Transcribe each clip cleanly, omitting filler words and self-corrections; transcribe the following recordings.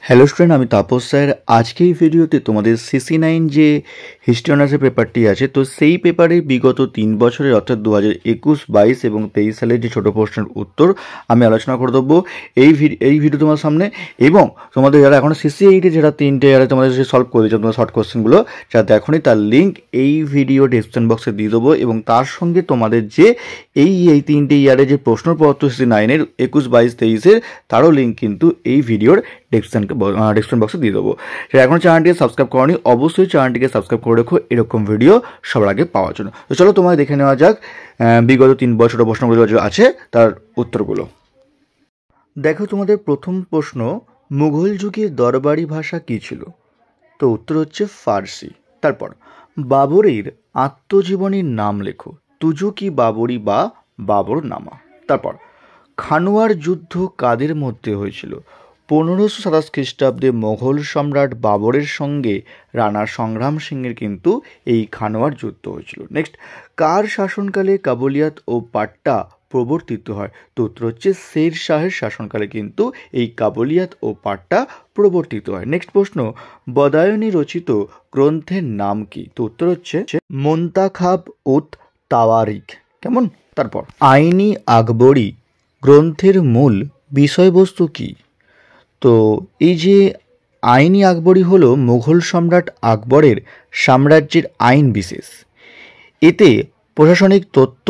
Hello student, আমি Tapas sir. আজকে এই ভিডিওতে তোমাদের CC9 যে হিস্ট্রি অনার্সের পেপারটি আছে, তো সেই পেপারে বিগত 3 বছরের অর্থাৎ 2021, 22 এবং 23 সালের যে ছোটো প্রশ্নের উত্তর আমি আলোচনা করে দেবো এই ভিডিও তোমার সামনে। এবং তোমাদের যারা এখন CC8 যেটা 3টে ইয়ারে তোমাদের যে সলভ করে দিয়েছে তোমার শর্ট কোশ্চেনগুলো, যারা দেখোনি তার লিঙ্ক এই ভিডিও ডিসক্রিপশন বক্সে দিয়ে দেবো। এবং তার সঙ্গে তোমাদের যে এই 3টে ইয়ারে যে প্রশ্নপত্র CC9-এর 21, 22, 23-এর তারও লিঙ্ক কিন্তু এই ভিডিওর ডিসক্রিপশন বক্সে দিয়ে দেবো। সেটা এখন চ্যানেলটিকে সাবস্ক্রাইব করনি, অবশ্যই চ্যানেলটিকে সাবস্ক্রাইব করে রেখো এরকম ভিডিও সবার আগে পাওয়ার জন্য। তো চলো তোমায় দেখে নেওয়া যাক বিগত 3 বছরের প্রশ্নগুলো যে আছে তার উত্তরগুলো। দেখো, তোমাদের প্রথম প্রশ্ন, মুঘল যুগের দরবারি ভাষা কী ছিল? তো উত্তর হচ্ছে ফার্সি। তারপর, বাবরের আত্মজীবনীর নাম লেখো। তুজুকি বাবরি বা বাবরনামা। তারপর, খানোয়ার যুদ্ধ কাদের মধ্যে হয়েছিল? 1527 খ্রিস্টাব্দে মোঘল সম্রাট বাবরের সঙ্গে রানা সংগ্রাম সিংয়ের কিন্তু এই খানোয়ার যুদ্ধ হয়েছিল। নেক্সট, কার শাসনকালে কাবুলিয়াত ও পাট্টা প্রবর্তিত হয়? তো উত্তর হচ্ছে শের শাহের শাসনকালে কিন্তু এই কাবুলিয়াত ও পাট্টা প্রবর্তিত হয়। নেক্সট প্রশ্ন, বদায়নী রচিত গ্রন্থের নাম কি? তো উত্তর হচ্ছে মুনতাখাব উত তাওয়ারিখ। কেমন? তারপর, আইনি আকবরী গ্রন্থের মূল বিষয়বস্তু কি? তো এই যে আইনি আকবরী হলো মুঘল সম্রাট আকবরের সাম্রাজ্যের আইন বিশেষ। এতে প্রশাসনিক তথ্য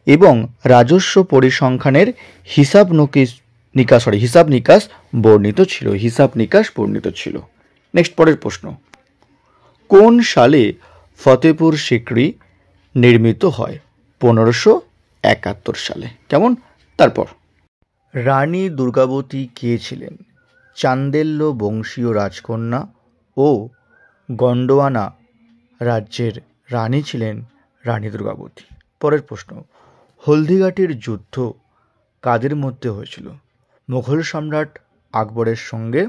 এবং রাজস্ব পরিসংখ্যানের হিসাব নিকাশ বর্ণিত ছিল। নেক্সট, পরের প্রশ্ন, কোন সালে ফতেপুর সিক্রি নির্মিত হয়? 1571 সালে। কেমন? তারপর, রানী দুর্গাবতী কে ছিলেন? চান্দেল্য বংশীয় রাজকন্যা ও গন্ডোয়ানা রাজ্যের রানী ছিলেন রানী দুর্গাবতী। পরের প্রশ্ন, হলদিঘাটের যুদ্ধ কাদের মধ্যে হয়েছিল? মুঘল সম্রাট আকবরের সঙ্গে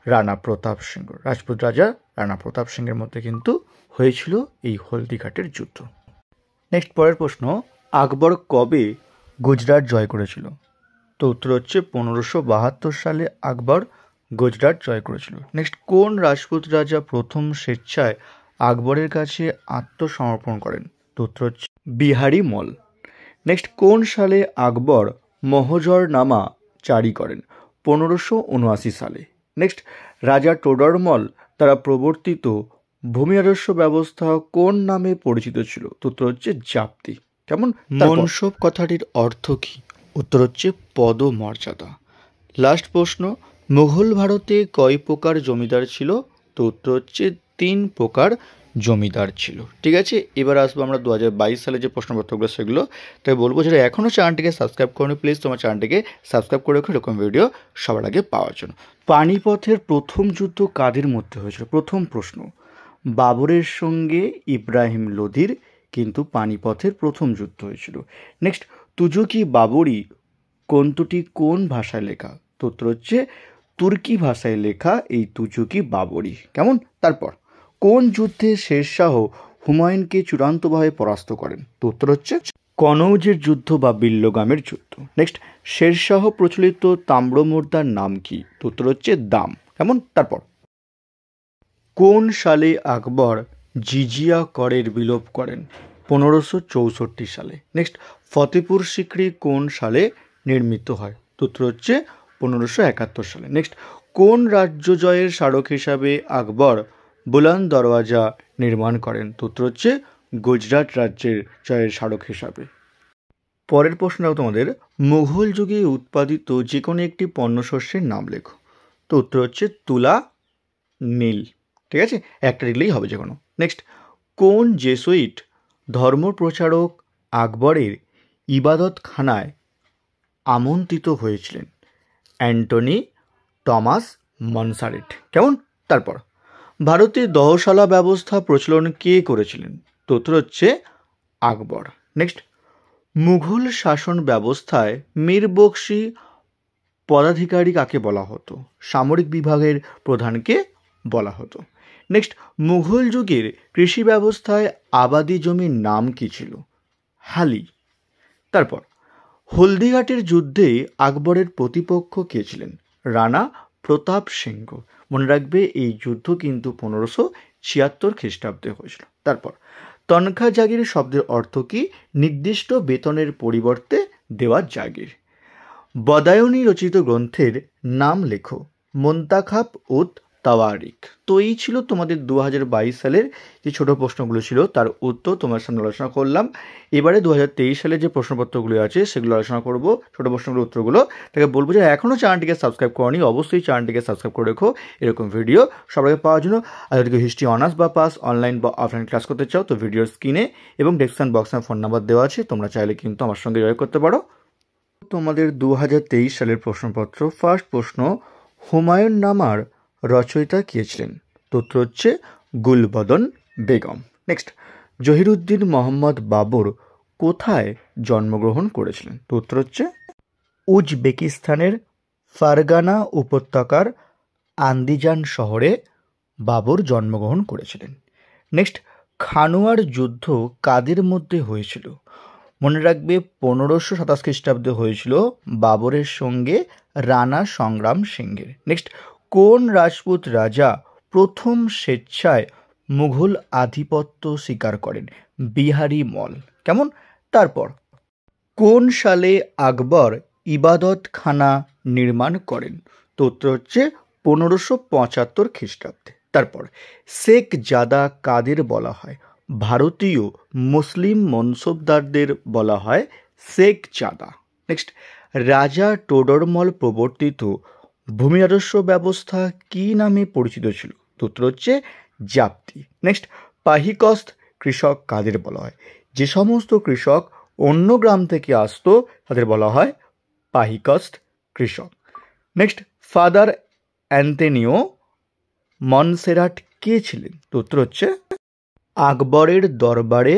রানা প্রতাপ সিংহ, রাজপুত রাজা রানা প্রতাপ সিংহের মধ্যে কিন্তু হয়েছিল এই হলদিঘাটের যুদ্ধ। নেক্সট, পরের প্রশ্ন, আকবর কবে গুজরাট জয় করেছিল? তো উত্তর হচ্ছে 1572 সালে আকবর গুজরাট জয় করেছিল। নেক্সট, কোন রাজপুত রাজা প্রথম স্বেচ্ছায় আকবরের কাছে আত্মসমর্পণ করেন? তো উত্তর হচ্ছে বিহারি মল। নেক্সট, কোন সালে আকবর মহজরনামা জারি করেন? 1579 সালে। নেক্সট, রাজা টোডরমল দ্বারা প্রবর্তিত ভূমি রাজস্ব ব্যবস্থা কোন নামে পরিচিত ছিল? তো উত্তর হচ্ছে জাপ্তি। কেমন? মনসব কথাটির অর্থ কী? উত্তর হচ্ছে পদমর্যাদা। লাস্ট প্রশ্ন, মুঘল ভারতে কয় প্রকার জমিদার ছিল? তো উত্তর হচ্ছে 3 প্রকার জমিদার ছিল। ঠিক আছে, এবার আসবো আমরা 2022 সালে যে প্রশ্নপত্রগুলো সেগুলো। তাই বলবো, যারা এখনও চ্যানেলটিকে সাবস্ক্রাইব করুন, প্লিজ তোমার চ্যানেলটিকে সাবস্ক্রাইব করে রাখো এরকম ভিডিও সবার আগে পাওয়ার জন্য। পানিপথের প্রথম যুদ্ধ কাদের মধ্যে হয়েছিল? প্রথম প্রশ্ন, বাবরের সঙ্গে ইব্রাহিম লোধির কিন্তু পানিপথের প্রথম যুদ্ধ হয়েছিল। নেক্সট, তুজুকি বাবরি গ্রন্থটি কোন ভাষায় লেখা? তো উত্তর হচ্ছে তুর্কি ভাষায় লেখা এই তুজুকি বাবরি। কেমন? তারপর, কোন যুদ্ধে শেরশাহ হুমায়ুনকে চূড়ান্তভাবে পরাস্ত করেন? তো উত্তর হচ্ছে কনৌজের যুদ্ধ বা বিল্লগামের যুদ্ধ। নেক্সট, শেরশাহ প্রচলিত তাম্রমুদ্রার নাম কি? তো উত্তর হচ্ছে দাম। কেমন? তারপর, কোন সালে আকবর জিজিয়া করের বিলোপ করেন? 1564 সালে। নেক্সট, ফতেপুর সিক্রি কোন সালে নির্মিত হয়? তো উত্তর হচ্ছে 1571 সালে। নেক্সট, কোন রাজ্য জয়ের স্মারক হিসাবে আকবর বুলন্দ দরওয়াজা নির্মাণ করেন? তো উত্তর হচ্ছে গুজরাট রাজ্যের জয়ের স্মারক হিসাবে। পরের প্রশ্ন তোমাদের, মুঘল যুগে উৎপাদিত যে কোনো একটি পণ্যশস্যের নাম লেখো। তো উত্তর হচ্ছে তুলা, নীল। ঠিক আছে, একটা লিখলেই হবে যে কোনো। নেক্সট, কোন জেসুইট ধর্মপ্রচারক আকবরের ইবাদতখানায় আমন্ত্রিত হয়েছিলেন? Antony Thomas Monserrate. কেমন? তারপর, ভারতে দহশালা ব্যবস্থা প্রচলন কে করেছিলেন? তো উত্তর হচ্ছে আকবর। নেক্সট, মুঘল শাসন ব্যবস্থায় মীর বখশি পদাধিকারী কাকে বলা হতো? সামরিক বিভাগের প্রধানকে বলা হতো। নেক্সট, মুঘল যুগের কৃষি ব্যবস্থায় আবাদি জমির নাম কি ছিল? হালি। তারপর, হলদিঘাটের যুদ্ধে আকবরের প্রতিপক্ষ কে ছিলেন? রানা প্রতাপ সিংহ। মনে রাখবে এই যুদ্ধ কিন্তু 1576 খ্রিস্টাব্দে হয়েছিল। তারপর তনখা জাগির শব্দের অর্থ কি? নির্দিষ্ট বেতনের পরিবর্তে দেওয়া জাগির। বদায়নী রচিত গ্রন্থের নাম লেখো। মুন্তাখাব উত তাওয়ারিক। তো এই ছিল তোমাদের 2022 সালের যে ছোট প্রশ্নগুলো ছিল তার উত্তর তোমার সামনে আলোচনা করলাম। এবারে 2023 সালের যে প্রশ্নপত্রগুলো আছে সেগুলো আলোচনা করব, ছোট প্রশ্নগুলোর উত্তরগুলো। তাকে বলবো যে এখনও চ্যানেলটিকে সাবস্ক্রাইব করনি, অবশ্যই চ্যানেলটিকে সাবস্ক্রাইব করে রেখো এরকম ভিডিও সবাইকে পাওয়ার জন্য। আর যদি হিস্ট্রি অনার্স বা পাস অনলাইন বা অফলাইন ক্লাস করতে চাও তো ভিডিওর স্ক্রিনে এবং ডেসক্রিপশন বক্সে ফোন নাম্বার দেওয়া আছে, তোমরা চাইলে কিন্তু আমার সঙ্গে যোগাযোগ করতে পারো। তোমাদের 2023 সালের প্রশ্নপত্র। ফার্স্ট প্রশ্ন, হুমায়ুন নামার রচয়িতা কে ছিলেন? তো উত্তর হচ্ছে গুলবদন বেগম। নেক্সট, জহিরুদ্দিন মোহাম্মদ বাবর কোথায় জন্মগ্রহণ করেছিলেন? তো উত্তর হচ্ছে উজবেকিস্তানের ফারগানা উপত্যকার আন্দিজান শহরে বাবর জন্মগ্রহণ করেছিলেন। নেক্সট, খানুয়ার যুদ্ধ কাদের মধ্যে হয়েছিল? মনে রাখবে 1527 খ্রিস্টাব্দে হয়েছিল বাবরের সঙ্গে রানা সংগ্রাম সিংহের। নেক্সট, কোন রাজপুত রাজা প্রথম স্বেচ্ছায় মুঘল আধিপত্য স্বীকার করেন? বিহারি মল। কেমন? তারপর কোন সালে আকবর ইবাদতখানা নির্মাণ করেন? তো উত্তর হচ্ছে 1575 খ্রিস্টাব্দে। তারপর শেখ জাদা কাদের বলা হয়? ভারতীয় মুসলিম মনসবদারদের বলা হয় শেখ জাদা। নেক্সট, রাজা টোডরমল প্রবর্তিত ভূমি রাজস্ব ব্যবস্থা কি নামে পরিচিত ছিল? উত্তর হচ্ছে জাপ্তি। নেক্সট, পাহিকস্ত কৃষক কাদের বলা হয়? যে সমস্ত কৃষক অন্য গ্রাম থেকে আসতো তাদের বলা হয় পাহিকস্ত কৃষক। নেক্সট, ফাদার অ্যান্টনিও মনসেরাট কে ছিলেন? উত্তর হচ্ছে আকবরের দরবারে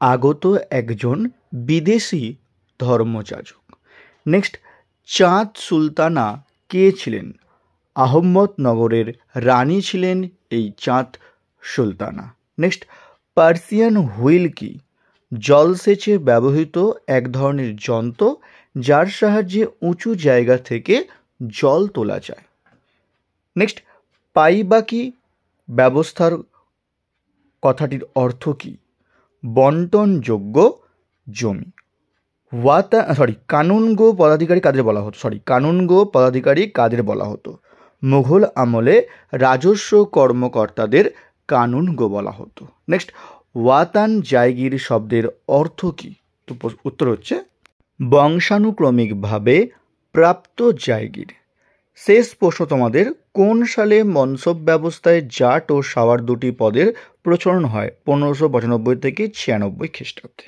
আগত একজন বিদেশি ধর্মযাজক। নেক্সট, চাঁদ সুলতানা কে ছিলেন? আহম্মদনগরের রানী ছিলেন এই চাঁদ সুলতানা। নেক্সট, পার্সিয়ান হুইল কি? জলসেচে ব্যবহৃত এক ধরনের যন্ত্র যার সাহায্যে উঁচু জায়গা থেকে জল তোলা যায়। নেক্সট, পাইবাকি ব্যবস্থার কথাটির অর্থ কি? বন্টনযোগ্য জমি। কানুনগো পদাধিকারী কাদের বলা হতো? কানুনগো পদাধিকারী কাদের বলা হতো? মুঘল আমলে রাজস্ব কর্মকর্তাদের কানুনগো বলা হতো। নেক্সট, ওয়াতান জায়গির শব্দের অর্থ কি? তো উত্তর হচ্ছে বংশানুক্রমিকভাবে প্রাপ্ত জায়গির। শেষ প্রশ্ন তোমাদের, কোন সালে মনসব ব্যবস্থায় জাট ও সাওয়ার দুটি পদের প্রচলন হয়? 1595 থেকে 96 খ্রিস্টাব্দে।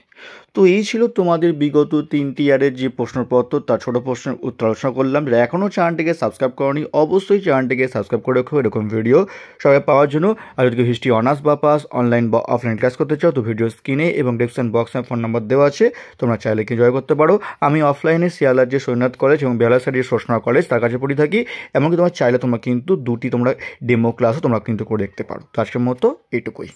তো এই ছিল তোমাদের বিগত 3টি ইয়ারের যে প্রশ্নপত্র তার ছোটো প্রশ্নের উত্তর আলোচনা করলাম। যারা এখনও চ্যানেলটিকে সাবস্ক্রাইব করনি অবশ্যই চ্যানেলটিকে সাবস্ক্রাইব করে রাখো এরকম ভিডিও সবাই পাওয়ার জন্য। আর যদি হিস্ট্রি অনার্স বা পাস অনলাইন বা অফলাইন ক্লাস করতে চাও তো ভিডিও স্ক্রিনে এবং ডেসক্রিপশন বক্সে ফোন নাম্বার দেওয়া আছে, তোমরা চাইলে কি জয় করতে পারো। আমি অফলাইনে শিয়ালদার যে সৈন্যনাথ কলেজ এবং বেলাসারি সোসনা কলেজ তার কাছে পড়ে থাকি। এমনকি তোমার চাইলে তোমরা কিন্তু দুটি তোমরা ডেমো ক্লাসও তোমরা কিন্তু করে দেখতে পারো। তো আজকের মতো এইটুকুই।